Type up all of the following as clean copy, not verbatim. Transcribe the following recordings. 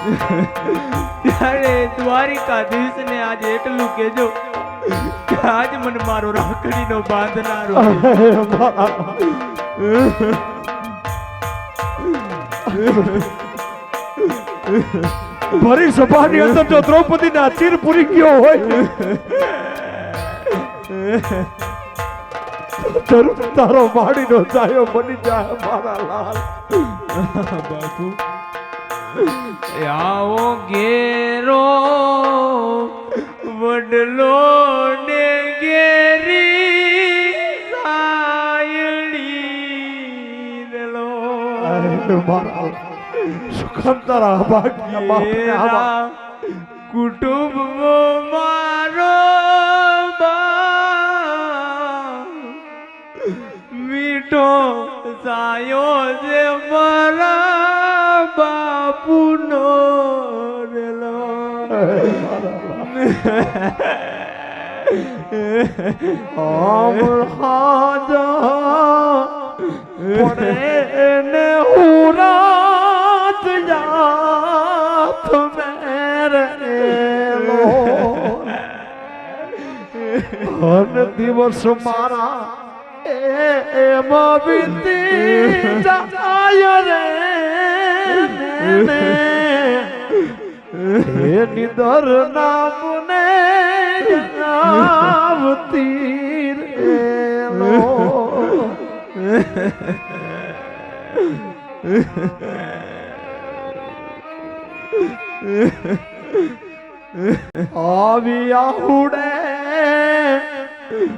ત્યારે દ્વારિકાધીશ ને આજે એટલું કેજો કે આજ મને મારો રાખડીનો બાંધનારો ભરી સભાની અંદર જો દ્રૌપદી ના ચીર પૂરી ગયો હોય જરૂર તારો માડીનો ચાયો બની જાય મારા લાલ. બાપુ આવો ઘેરો વડલો ને ઘેરી સાયડી રેલો મારા સુખમ તારા ભાગ્ય બાપને આવા કુટુંબ મારો મીઠો સાયો છે મારા બાપુનો રેલો પડે ને હુરાત જાત મેરેલો હર દિવસ મારા એમાં વીતી જાય રે હે નિદર નામને આવતી રેલો આવ્યા હુડે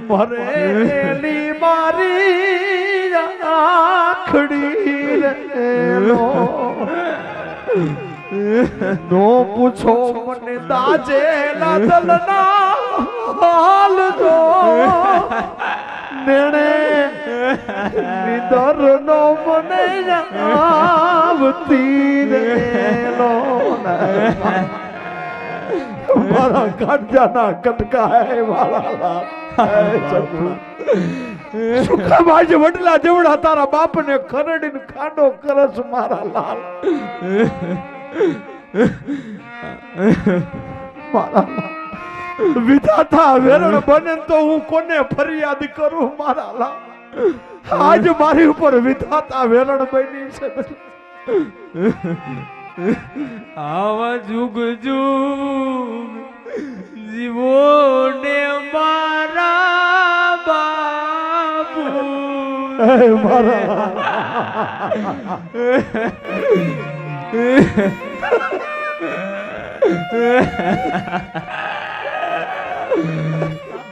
મરેલી મારી આખડી રેલો નો પૂછો મને દાજેલા દલના હાલ જો નેણે નિદર નો મને આવતી રેલો મારા કાઢજાના કટકા હે મારા સુખમ આજે વડલા જેવડા તારા બાપને ખરડીને ખાડો કરસ મારા લાલ. વિધાતા વેરણ બને તો હું કોને ફરિયાદ કરું મારા લાલ. આજ મારી ઉપર વિધાતા વેરણ બની છે. આવા જુગ જુગ જીવો ને મારા બાપુ મારા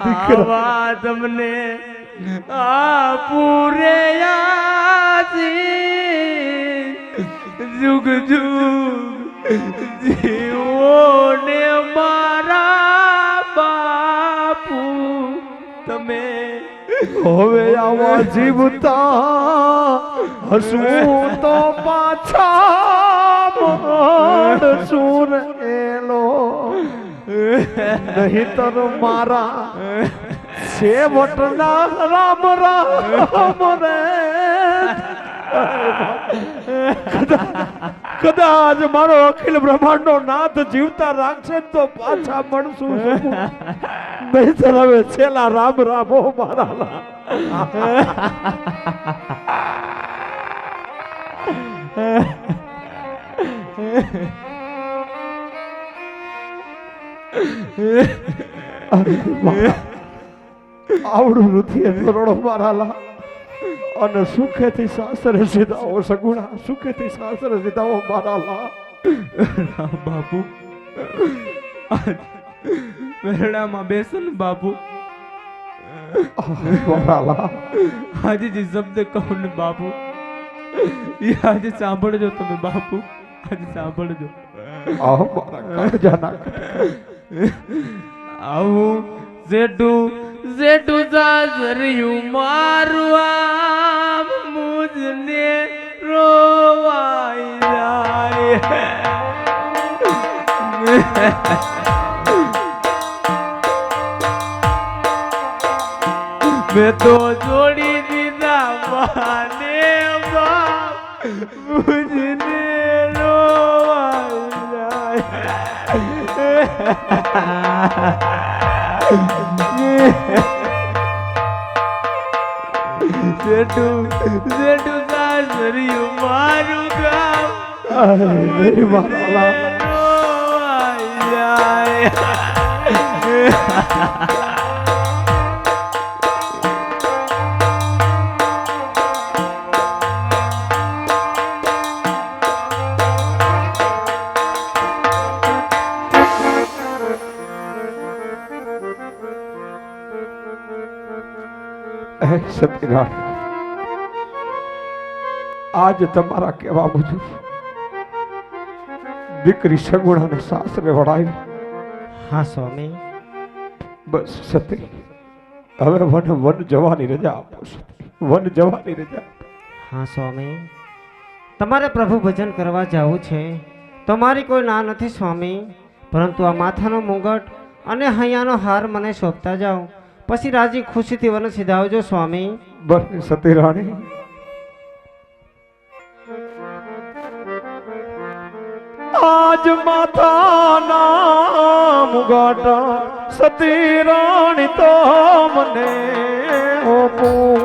આવા તમને આ પૂરે જુગ જુગ જીવો ને મારા બાપુ તમે હવે આવા જીવતા હસવું તો પાછા મળશું રેલો નહીતર મારા સેવટના રામ રામ રે કદાચ મારો અખિલ બ્રહ્માંડ નો નાથ જીવતા રાખશે તો પાછા મળશું. નહીતર હવે છેલ્લા રામ રામ હો મારા આવડું રુધિર કરોડો મારા અને સુખેથી સાસરે સીધાઓ સગુણા સુખેથી સાસરે સીધાઓ મારા લા. બાપુ મેરડામાં બેસો ને બાપુ. મારા લા આજે જે શબ્દ કહું ને બાપુ એ આજે સાંભળજો તમે બાપુ. આજે સાંભળજો. આવું જેઠું જેઠું સાસરિયું મારું આમ મુજને રોવાઈ જાય. મેં તો જોડી દીધા બાને બાપ મુજને રોવાઈ જાય. જેઠું જેઠું સાસરિયું મારું ગામ મેરી મારા સતીનાથ આજ તમારા કહેવા મુજબ દીકરી સગુણાને સાસરે વળાવી. હા સ્વામી. બસ સતી હવે વન જવાની રજા આપો. વન જવાની રજા. હા સ્વામી, તમારે પ્રભુ ભજન કરવા જવું છે તો મારી કોઈ ના નથી સ્વામી, પરંતુ આ માથાનો મુગટ અને હૈયાનો હાર મને શોભતા જાઓ, પછી રાજી ખુશીથી વન સીધાવજો સ્વામી. બસ સતી રાણી આજ માથાના મુગટ સતી રાણી તો મને ઓપું.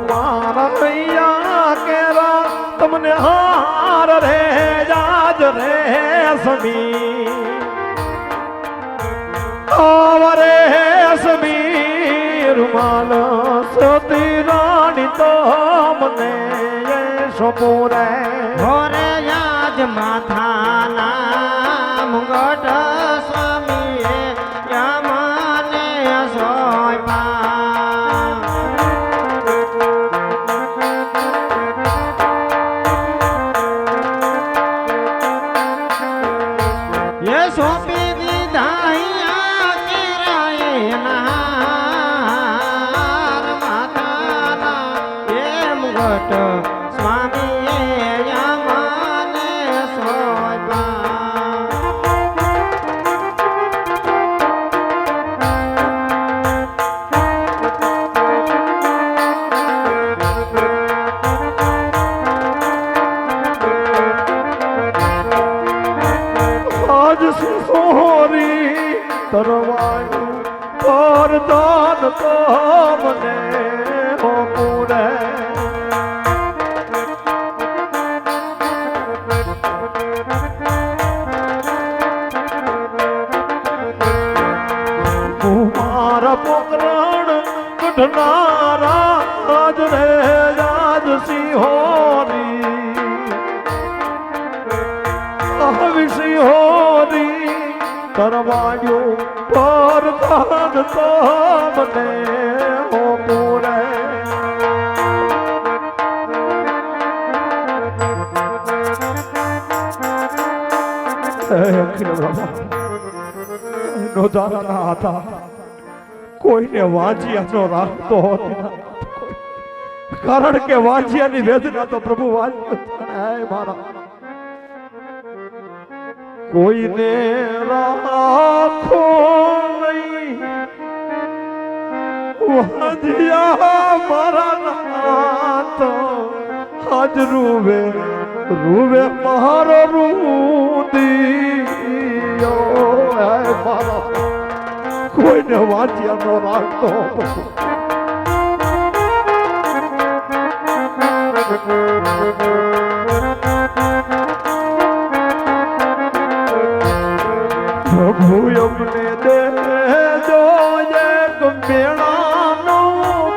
મારા હૈયા કેરા તમને હાર રે જાજ રે સમી આવરે સમી રૂમાલ સતી રાણી તો મને સોપોરે ભોરે યાજ માથાના મુગટ સ્વામીએ યમને સોયપા. ये सोपी દીધાયા કેરાએ નાર માતાના એ મુગટ સ્વામીએ યમને સોયપા. આજ સોરી તરવાયું પરદાન તો મને હોપુરે. મારા પોકરણ કઢનારા આજ રે આજ સિંહોરી વિષયોરી તરવાયો પરદાન તો મને હોપુરે. અખિલ બ્રહ્મા નો દાતા હતા, કોઈને વાંચિયાનો રાખતો હોતો, કારણ કે વાંચિયાની વેદના તો પ્રભુ વાંચ્યો મારા. કોઈને રાખો નહીં વાંધિયા મારા નાથ આજ રૂવે રૂવે મારો રૂદિયો મારા. કોઈને વાંચ્યા ન રાખતો પ્રભુ અમને દેજો એક મેળાનો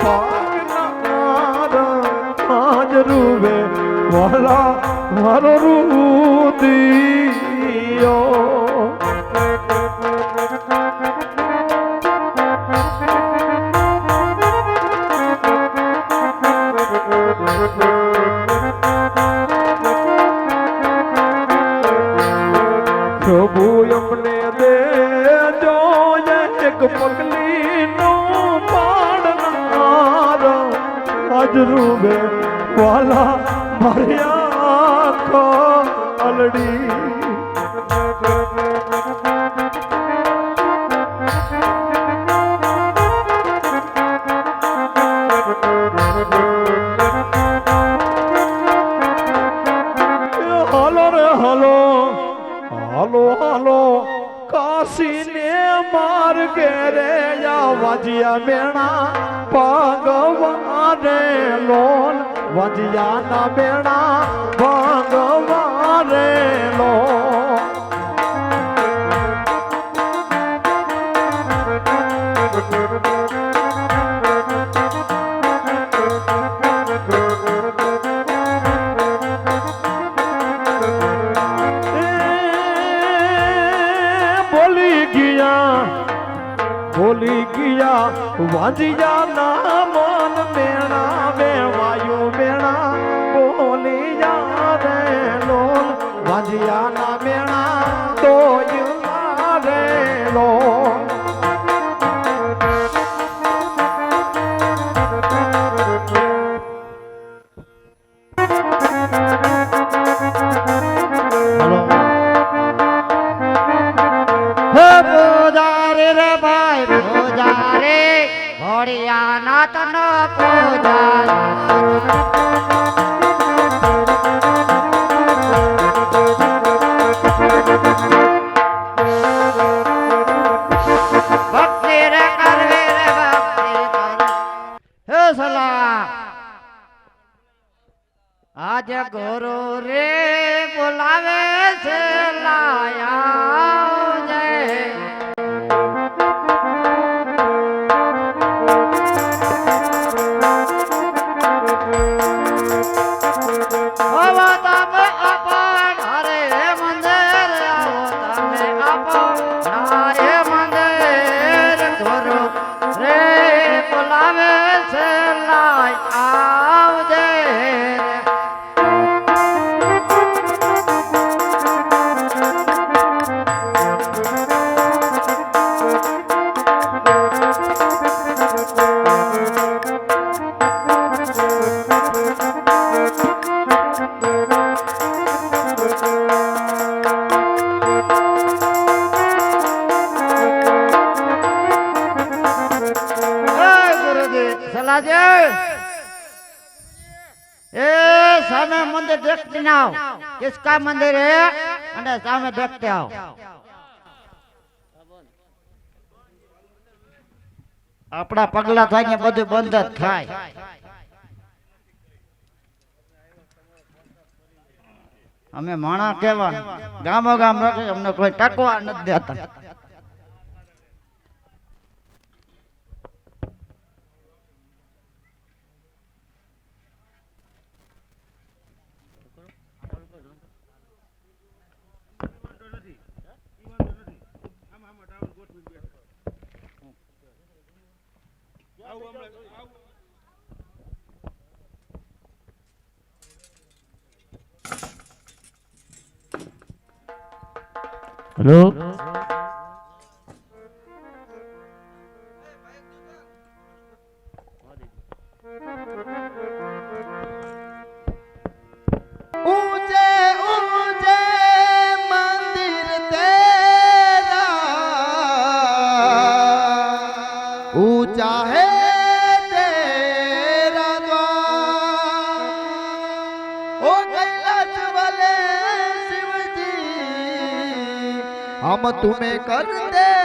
ભાગનાર આજ રૂવે વાલા મારો રૂદિયો. પ્રભુ અમને દેજો એક પગલીનો પાડનાર આજ રૂબે વાલા મારી આંખો અલડી. માર ઘેરે વાજિયા મેણા ભગવાન રે લોલ વાજિયાના મેણા ભગવાન રે લોલ ભૂલી ગયા વાજિયા ના મન મેણા વે વાયુ મેણા બોલી જા રે લોલ વાજિયા ના મેણા તો રે લોલ આજ ગુરુ રે બોલાવે છે લાયા જય सामने मंदिर देखते ना किसका मंदिर है અને સામે देखते आओ આપડા પગલા થાય ને બધું બંધ જ થાય અમે માણા કેવા ગામો ગામ રાખે અમને કોઈ ટકવા નથી દેતા हेलो ऊंचे ऊंचे मंदिर तेरा ऊंचा है तेरा द्वार ओ कैलाश वाले शिव जी हम तुम्हें करते